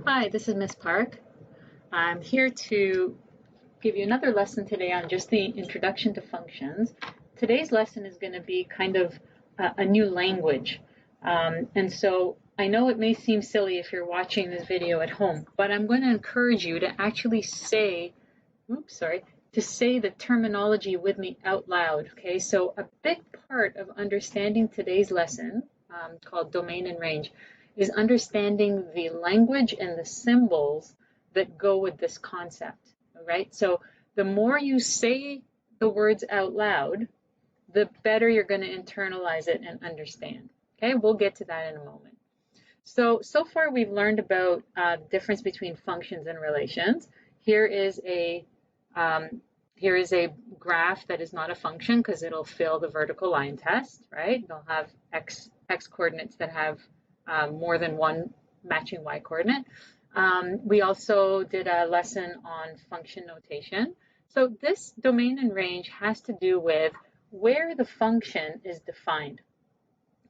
Hi, this is Miss Park. I'm here to give you another lesson today on just the introduction to functions. Today's lesson is going to be kind of a new language. And so I know it may seem silly if you're watching this video at home, but I'm going to encourage you to actually say, to say the terminology with me out loud. Okay, so a big part of understanding today's lesson, called domain and range, is understanding the language and the symbols that go with this concept. All right, so the more you say the words out loud, the better you're going to internalize it and understand. Okay, we'll get to that in a moment. So far we've learned about the difference between functions and relations. Here is a graph that is not a function because it'll fail the vertical line test, right? They'll have x coordinates that have more than one matching y coordinate. We also did a lesson on function notation. So this domain and range has to do with where the function is defined.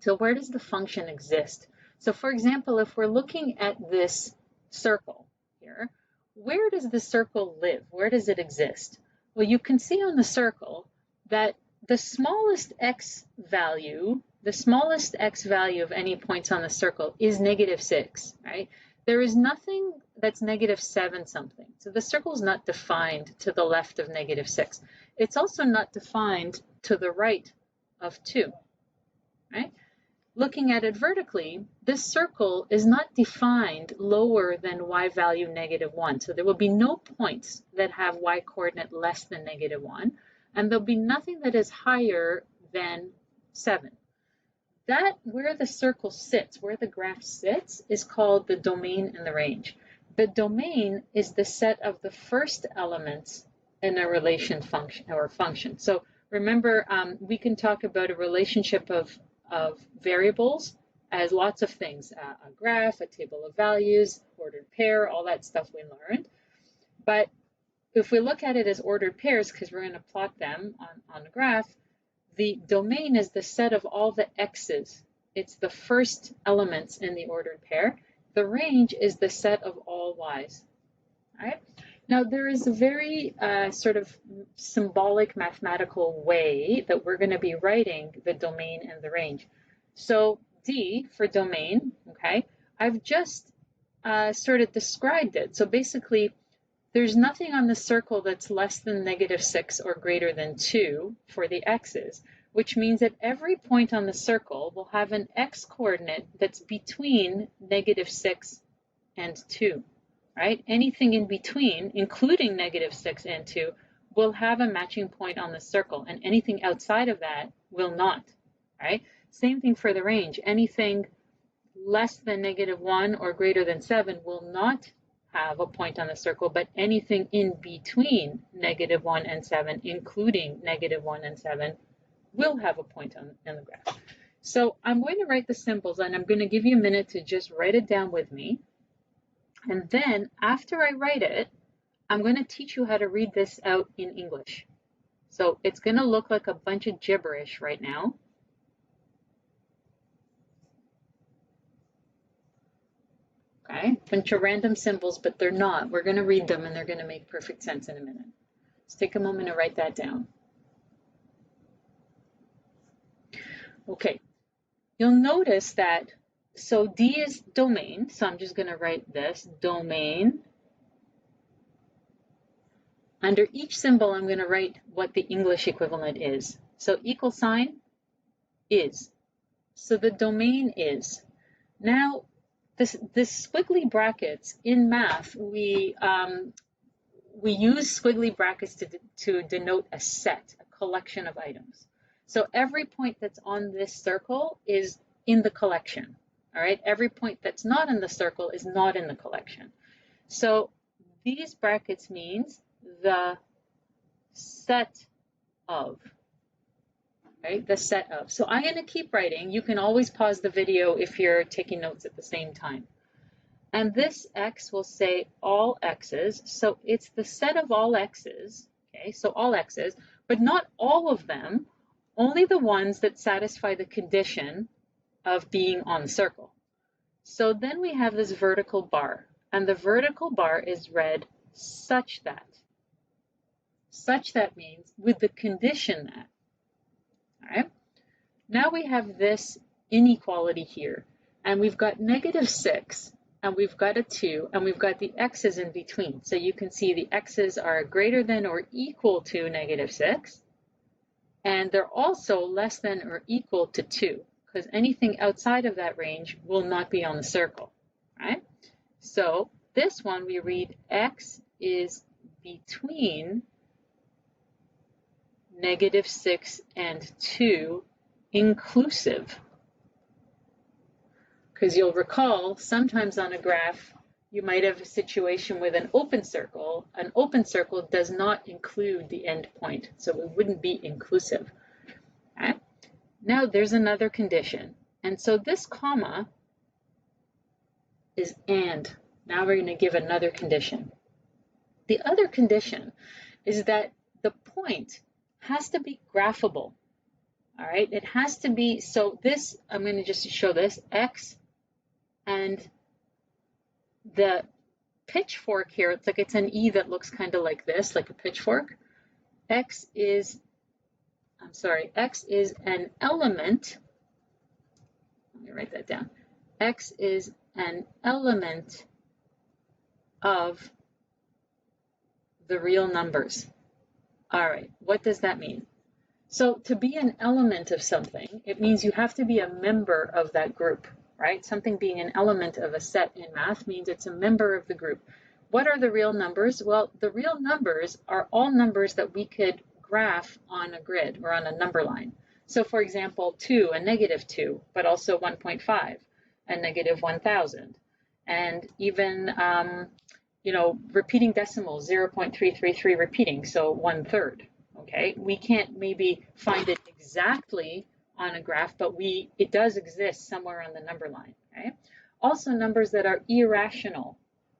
So where does the function exist? So for example, if we're looking at this circle here, where does the circle live? Where does it exist? Well, you can see on the circle that the smallest x value of any points on the circle is -6, right? There is nothing that's -7 something. So the circle is not defined to the left of -6. It's also not defined to the right of 2, right? Looking at it vertically, this circle is not defined lower than y value -1. So there will be no points that have y coordinate less than -1, and there'll be nothing that is higher than 7. That, where the circle sits, where the graph sits, is called the domain and the range. The domain is the set of the first elements in a relation function or function. So remember, we can talk about a relationship of variables as lots of things, a graph, a table of values, ordered pair, all that stuff we learned. But if we look at it as ordered pairs, because we're going to plot them on a graph, the domain is the set of all the x's. It's the first elements in the ordered pair. The range is the set of all y's. All right? Now, there is a very sort of symbolic mathematical way that we're going to be writing the domain and the range. So D for domain, okay, I've just sort of described it. So basically, there's nothing on the circle that's less than -6 or greater than 2 for the x's, which means that every point on the circle will have an x coordinate that's between -6 and 2. Right? Anything in between, including -6 and 2, will have a matching point on the circle, and anything outside of that will not. Right? Same thing for the range. Anything less than -1 or greater than 7 will not have a point on the circle, but anything in between -1 and 7, including -1 and 7, will have a point in the graph. So I'm going to write the symbols, and I'm going to give you a minute to just write it down with me. And then after I write it, I'm going to teach you how to read this out in English. So it's going to look like a bunch of gibberish right now. Okay, bunch of random symbols, but they're not. We're going to read them and they're going to make perfect sense in a minute. Let's take a moment to write that down. Okay, you'll notice that, so D is domain, so I'm just going to write this, domain. Under each symbol, I'm going to write what the English equivalent is. So equal sign is. So the domain is. Now, this squiggly brackets in math, we use squiggly brackets to denote a set, a collection of items. So every point that's on this circle is in the collection. All right, every point that's not in the circle is not in the collection. So these brackets means the set of, right? The set of. So I'm going to keep writing. You can always pause the video if you're taking notes at the same time. And this x will say all x's. So it's the set of all x's, okay? So all x's, but not all of them, only the ones that satisfy the condition of being on the circle. So then we have this vertical bar, and the vertical bar is read such that. Such that means with the condition that. All right. Now we have this inequality here, and we've got -6, and we've got a 2, and we've got the x's in between. So you can see the x's are greater than or equal to -6, and they're also less than or equal to 2, because anything outside of that range will not be on the circle, right? So this one we read x is between -6 and 2 inclusive. Because you'll recall sometimes on a graph you might have a situation with an open circle. An open circle does not include the end point, so it wouldn't be inclusive. Okay? Now there's another condition, and so this comma is and. Now we're going to give another condition. The other condition is that the point has to be graphable. All right, it has to be, so this, I'm going to just show this, x, and the pitchfork here, it's like it's an E that looks kind of like this, like a pitchfork. X is an element, let me write that down. X is an element of the real numbers. All right, what does that mean? So to be an element of something, it means you have to be a member of that group, right? Something being an element of a set in math means it's a member of the group. What are the real numbers? Well, the real numbers are all numbers that we could graph on a grid or on a number line. So for example, 2 and -2, but also 1.5 and -1000. And even, repeating decimals, 0.333 repeating, so 1/3. Okay, we can't maybe find it exactly on a graph, but it does exist somewhere on the number line. Right? Also, numbers that are irrational,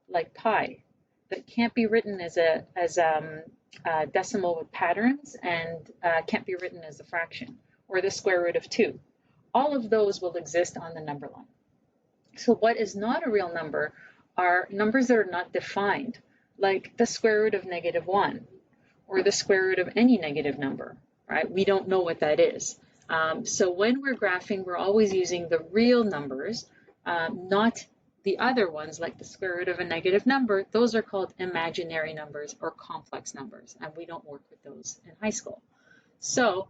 like pi, that can't be written as a decimal with patterns and can't be written as a fraction, or the square root of 2. All of those will exist on the number line. So what is not a real number are numbers that are not defined, like the square root of -1. Or the square root of any negative number, right? We don't know what that is. So when we're graphing, we're always using the real numbers, not the other ones like the square root of a negative number. Those are called imaginary numbers or complex numbers, and we don't work with those in high school. So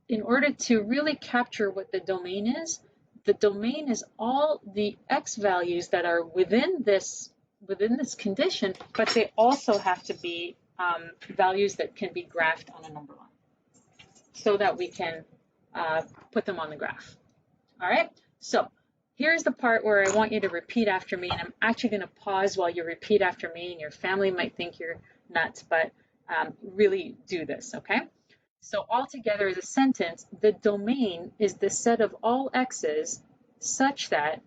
in order to really capture what the domain is all the x values that are within this condition, but they also have to be values that can be graphed on a number line so that we can put them on the graph. All right, so here's the part where I want you to repeat after me, and I'm actually going to pause while you repeat after me, and your family might think you're nuts, but really do this, okay? So all together as a sentence, the domain is the set of all x's such that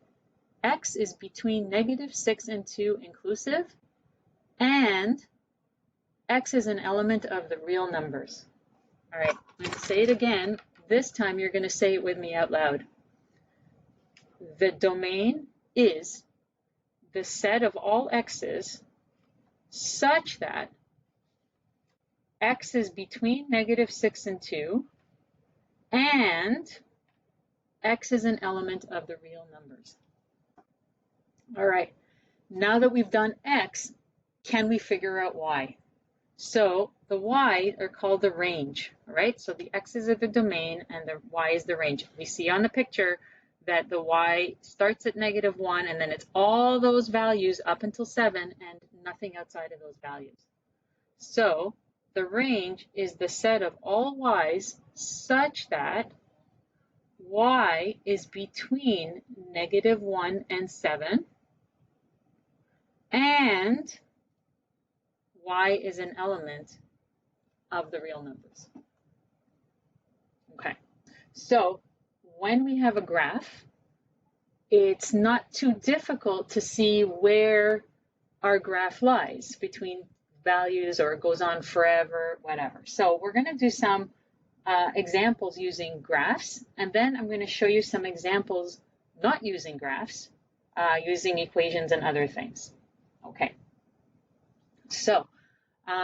x is between -6 and 2 inclusive, and x is an element of the real numbers. All right, I'm going to say it again. This time you're going to say it with me out loud. The domain is the set of all x's such that x is between -6 and 2, and x is an element of the real numbers. All right, now that we've done x, can we figure out y? So the y are called the range, all right? So the x's are the domain and the y is the range. We see on the picture that the y starts at -1 and then it's all those values up until 7 and nothing outside of those values. So the range is the set of all y's such that y is between -1 and 7, and y is an element of the real numbers. Okay, so when we have a graph, it's not too difficult to see where our graph lies between values, or it goes on forever, whatever. So we're going to do some examples using graphs, and then I'm going to show you some examples not using graphs, using equations and other things. Okay, so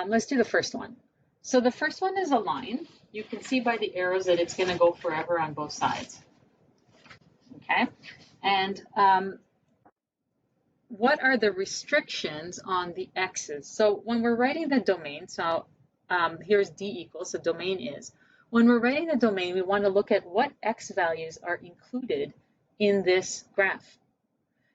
let's do the first one. So the first one is a line. You can see by the arrows that it's going to go forever on both sides. Okay, and what are the restrictions on the x's? So when we're writing the domain, so here's d equals, so domain is. When we're writing the domain, we want to look at what x values are included in this graph.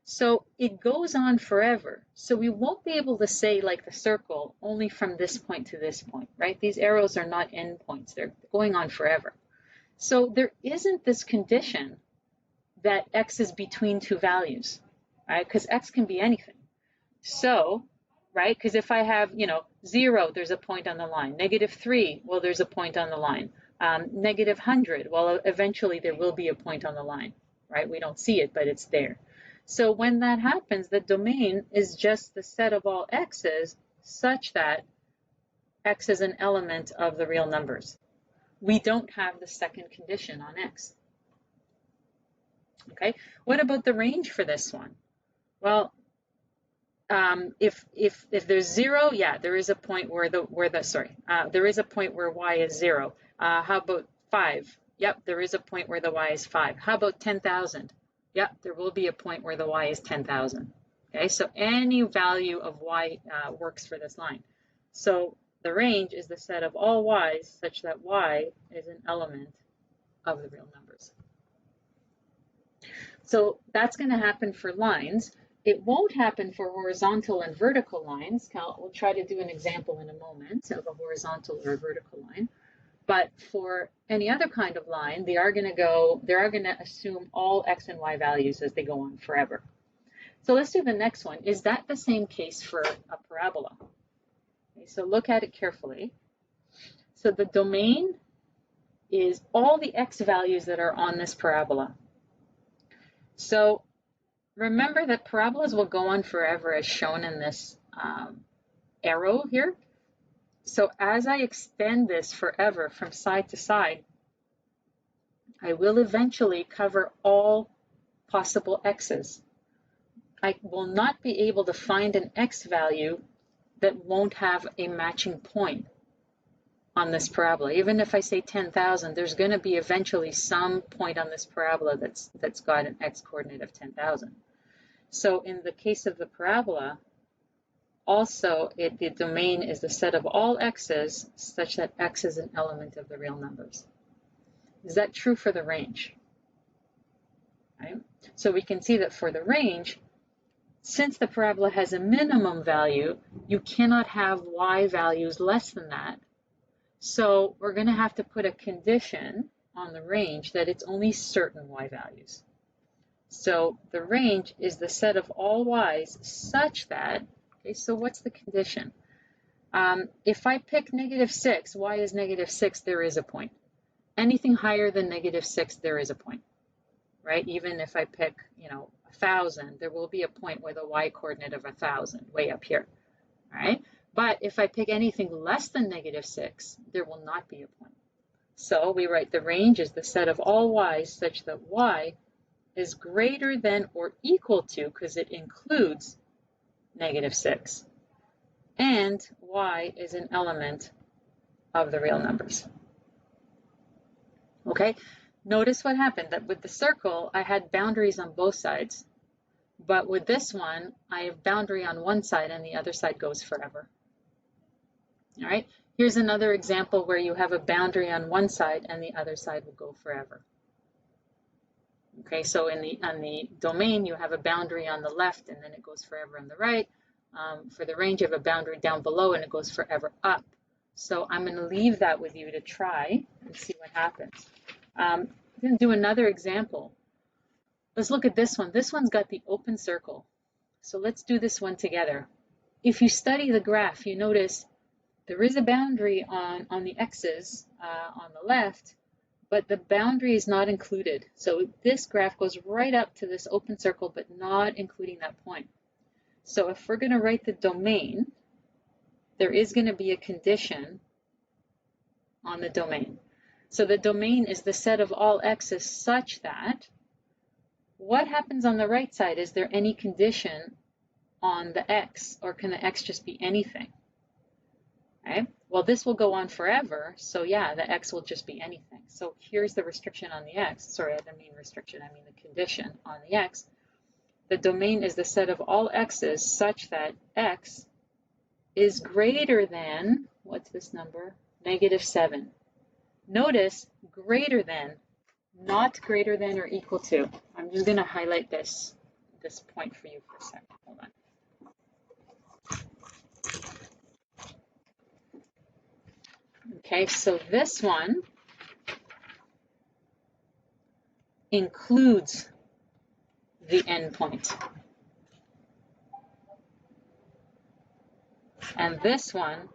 So it goes on forever. So we won't be able to say, like the circle, only from this point to this point, right? These arrows are not endpoints. They're going on forever. So there isn't this condition that x is between two values, right? Because x can be anything. So, right, because if I have, 0, there's a point on the line. -3, well, there's a point on the line. -100, well, eventually there will be a point on the line, right? We don't see it, but it's there. So when that happens, the domain is just the set of all x's such that x is an element of the real numbers. We don't have the second condition on x. Okay, what about the range for this one? Well, if there's 0, yeah, there is a point where there is a point where y is 0. How about 5? Yep, there is a point where the y is 5. How about 10,000? Yep, there will be a point where the y is 10,000. Okay, so any value of y works for this line. So the range is the set of all y's such that y is an element of the real numbers. So that's going to happen for lines. It won't happen for horizontal and vertical lines. We'll try to do an example in a moment of a horizontal or a vertical line. But for any other kind of line, they are going to assume all x and y values as they go on forever. So let's do the next one. Is that the same case for a parabola? Okay, so look at it carefully. So the domain is all the x values that are on this parabola. So remember that parabolas will go on forever as shown in this arrow here. So as I extend this forever from side to side, I will eventually cover all possible x's. I will not be able to find an x value that won't have a matching point on this parabola. Even if I say 10,000, there's going to be eventually some point on this parabola that's got an x coordinate of 10,000. So in the case of the parabola, also the domain is the set of all x's such that x is an element of the real numbers. Is that true for the range? Right? So we can see that for the range, since the parabola has a minimum value, you cannot have y values less than that. So we're going to have to put a condition on the range that it's only certain y values. So the range is the set of all y's such that, okay, so what's the condition? If I pick -6, y is -6, there is a point. Anything higher than -6, there is a point, right? Even if I pick, 1,000, there will be a point with a y coordinate of 1,000, way up here, all right? But if I pick anything less than -6, there will not be a point. So we write the range is the set of all y's such that y is greater than or equal to, because it includes -6, and y is an element of the real numbers. Okay, notice what happened, that with the circle, I had boundaries on both sides, but with this one, I have boundary on one side and the other side goes forever. All right, here's another example where you have a boundary on one side and the other side will go forever. Okay, so on the domain, you have a boundary on the left and then it goes forever on the right. For the range, you have a boundary down below and it goes forever up. So I'm going to leave that with you to try and see what happens. I'm going to do another example. Let's look at this one. This one's got the open circle. So let's do this one together. If you study the graph, you notice there is a boundary on the x's on the left, but the boundary is not included. So this graph goes right up to this open circle, but not including that point. So if we're going to write the domain, there is going to be a condition on the domain. So the domain is the set of all x's such that What happens on the right side? Is there any condition on the x, or can the x just be anything? Right? Well, this will go on forever, so yeah, the x will just be anything. So here's the restriction on the x. Sorry, I didn't mean restriction, I mean the condition on the x. The domain is the set of all x's such that x is greater than, what's this number? -7. Notice greater than, not greater than or equal to. I'm just going to highlight this point for you for a second. Hold on. Okay, so this one includes the endpoint. And this one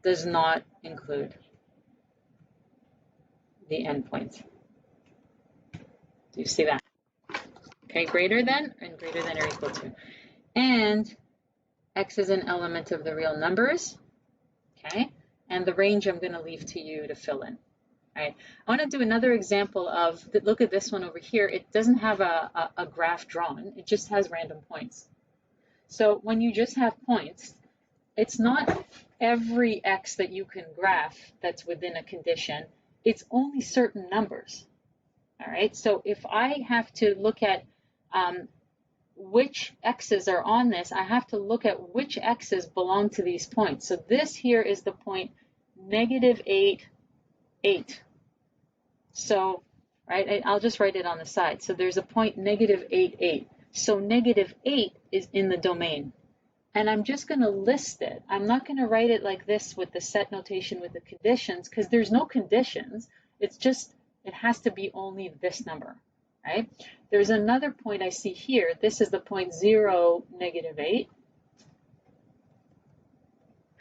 does not include the endpoint. Do you see that? Okay, greater than and greater than or equal to. And x is an element of the real numbers. Okay, and the range I'm going to leave to you to fill in. All right, I want to do another example of, look at this one over here. It doesn't have a graph drawn, it just has random points. So when you just have points, it's not every x that you can graph that's within a condition, it's only certain numbers. All right, so if I have to look at which x's are on this, I have to look at which x's belong to these points. So this here is the point -8, 8. So, right, I'll just write it on the side. So there's a point -8, 8. So -8 is in the domain. And I'm just going to list it. I'm not going to write it like this with the set notation with the conditions, because there's no conditions. It's just, it has to be only this number, right? There's another point I see here. This is the point 0, -8.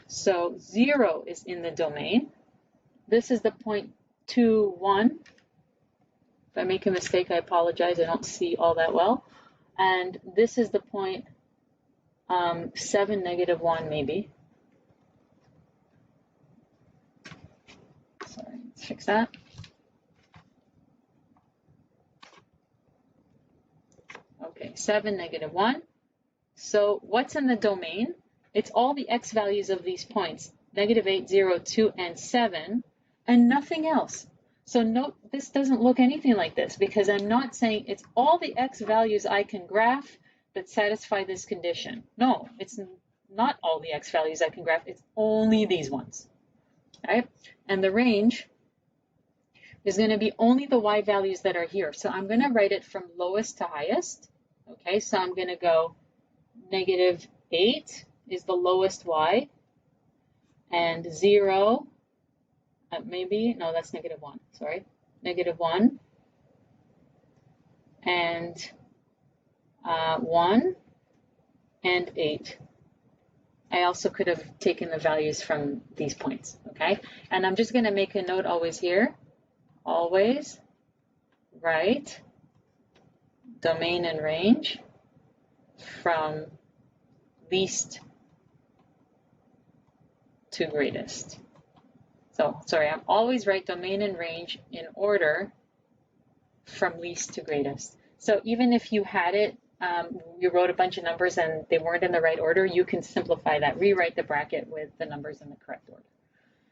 So 0 is in the domain. This is the point 2, 1. If I make a mistake, I apologize. I don't see all that well. And this is the point 7, -1, maybe. Sorry, let's fix that. Okay, 7, -1. So what's in the domain? It's all the x values of these points, -8, 0, 2, and 7, and nothing else. So note, this doesn't look anything like this, because I'm not saying it's all the x values I can graph that satisfy this condition. No, it's not all the x values I can graph, it's only these ones, right? And the range is going to be only the y values that are here. So I'm going to write it from lowest to highest. Okay, so I'm going to go -8 is the lowest y, and 0, maybe, no, that's -1, sorry, -1, and 1, and 8. I also could have taken the values from these points, okay? And I'm just going to make a note always here. Always write domain and range from least to greatest. So, sorry, I'm always write domain and range in order from least to greatest. So even if you had it, you wrote a bunch of numbers and they weren't in the right order, you can simplify that, rewrite the bracket with the numbers in the correct order.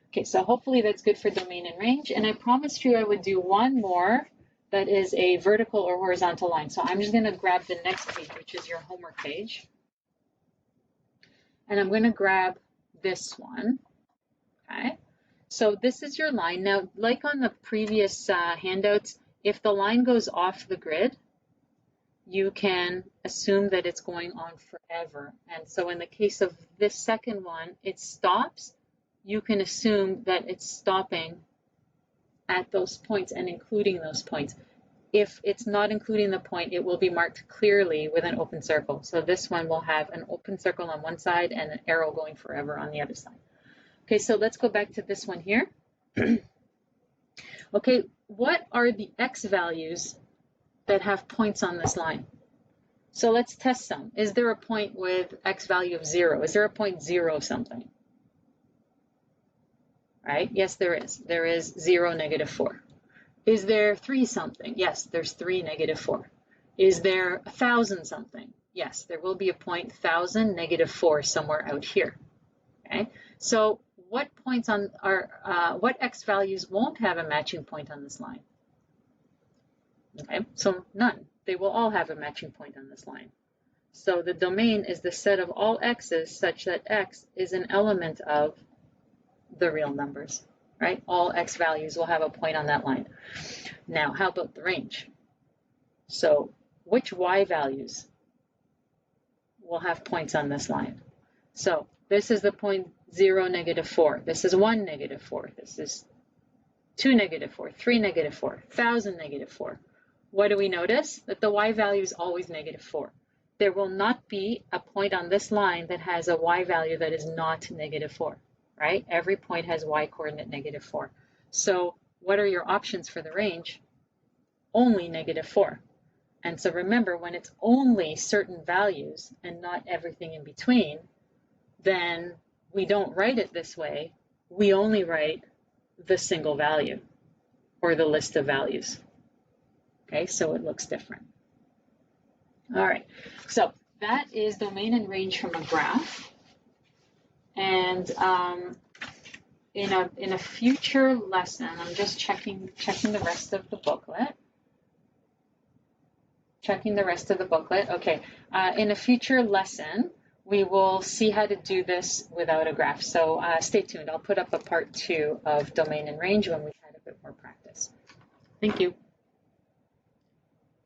Okay, so hopefully that's good for domain and range. And I promised you I would do one more that is a vertical or horizontal line. So I'm just going to grab the next page, which is your homework page. And I'm going to grab this one. Okay, so this is your line. Now, like on the previous handouts, if the line goes off the grid, you can assume that it's going on forever. And so in the case of this second one, it stops. You can assume that it's stopping at those points and including those points. If it's not including the point, it will be marked clearly with an open circle. So this one will have an open circle on one side and an arrow going forever on the other side. Okay, so let's go back to this one here. Okay, what are the x values that have points on this line? So let's test some. Is there a point with x value of 0? Is there a point 0 something? Right? Yes, there is. There is 0, -4. Is there 3 something? Yes, there's 3, -4. Is there 1,000 something? Yes, there will be a point 1,000, -4 somewhere out here. Okay, so what points on what x values won't have a matching point on this line? Okay, so none. They will all have a matching point on this line. So the domain is the set of all x's such that x is an element of the real numbers, right? All x values will have a point on that line. Now, how about the range? So which y values will have points on this line? So this is the point 0, -4. This is 1, -4. This is 2, -4, 3, -4, 1,000, -4. What do we notice? That the y value is always -4. There will not be a point on this line that has a y value that is not -4, right? Every point has y coordinate -4. So what are your options for the range? Only -4. And so remember, when it's only certain values and not everything in between, then we don't write it this way. We only write the single value or the list of values. Okay, so it looks different. All right, so that is domain and range from a graph. And in a future lesson, I'm just checking the rest of the booklet. Okay, in a future lesson, we will see how to do this without a graph. So stay tuned. I'll put up a part 2 of domain and range when we've had a bit more practice. Thank you.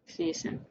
See you soon.